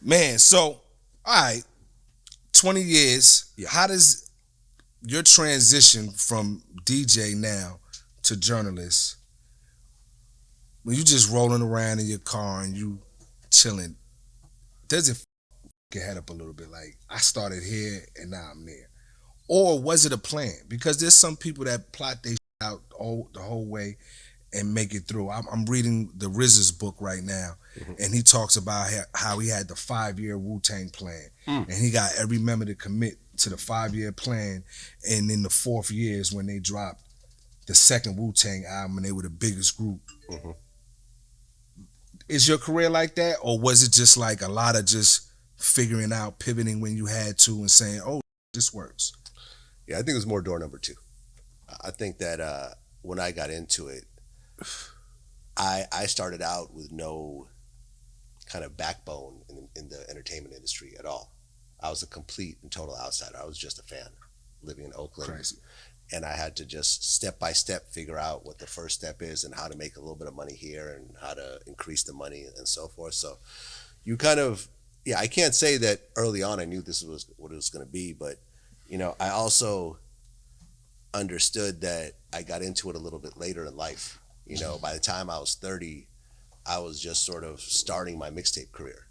Man, so all right, 20 years. Yeah. How does your transition from DJ now to journalist, when you just rolling around in your car and you chilling, does it your head up a little bit? Like, I started here and now I'm there. Or was it a plan? Because there's some people that plot their out the whole way and make it through. I'm reading the RZA's book right now, and he talks about how he had the 5-year Wu-Tang plan, and he got every member to commit to the 5-year plan, and in the fourth year is when they dropped the second Wu-Tang album, and they were the biggest group. Is your career like that, or was it just like a lot of just figuring out, pivoting when you had to, and saying, "Oh, this works"? Yeah, I think it was more door number two. I think that when I got into it, I started out with no kind of backbone in the entertainment industry at all. I was a complete and total outsider. I was just a fan living in Oakland. Crazy. And I had to just step by step figure out what the first step is and how to make a little bit of money here and how to increase the money and so forth. So you kind of, yeah, I can't say that early on I knew this was what it was going to be, but I also understood that I got into it a little bit later in life. By the time I was 30, I was just sort of starting my mixtape career.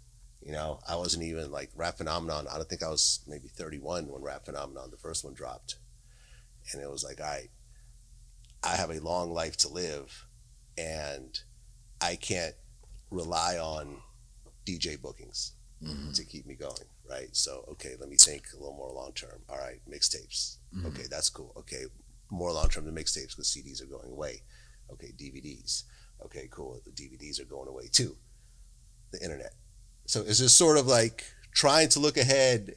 I wasn't even like Rap Phenomenon. I don't think I was maybe 31 when Rap Phenomenon, the first one, dropped. And it was like, I have a long life to live and I can't rely on DJ bookings to keep me going, right? So, okay, let me think a little more long term. All right, mixtapes. Okay, that's cool. Okay, more long term than mixtapes because CDs are going away. Okay, DVDs. Okay, cool. The DVDs are going away too. The internet. So it's just sort of like trying to look ahead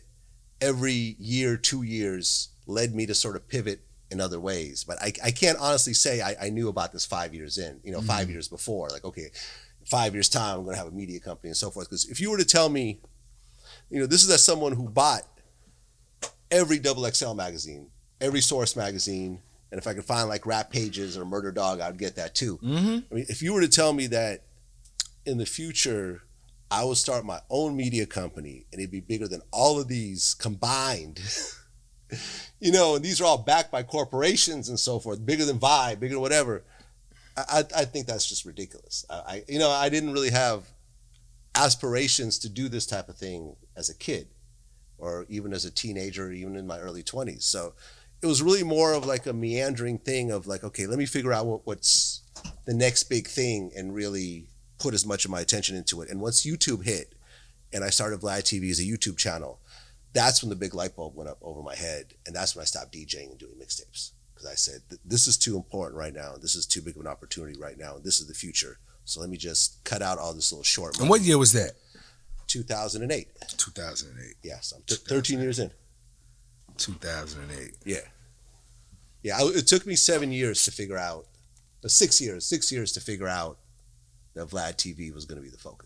every year, 2 years led me to sort of pivot in other ways. But I can't honestly say I knew about this 5 years in, 5 years before. Like, okay, 5 years time, I'm going to have a media company and so forth. Because if you were to tell me, this is as someone who bought every XXL magazine, every Source magazine, and if I could find like Rap Pages or Murder Dog, I'd get that too. I mean, if you were to tell me that in the future, I would start my own media company and it'd be bigger than all of these combined, and these are all backed by corporations and so forth, bigger than Vibe, bigger than whatever. I think that's just ridiculous. I didn't really have aspirations to do this type of thing as a kid or even as a teenager, or even in my early 20s. So it was really more of like a meandering thing of like, okay, let me figure out what's the next big thing and really put as much of my attention into it. And once YouTube hit and I started Vlad TV as a YouTube channel, that's when the big light bulb went up over my head. And that's when I stopped DJing and doing mixtapes. Because I said, this is too important right now. This is too big of an opportunity right now. And this is the future. So let me just cut out all this little short money. And what year was that? 2008. 2008. Yes, I'm 13 years in. 2008. Yeah. Yeah, it took me 7 years to figure out, 6 years to figure out that Vlad TV was going to be the focus.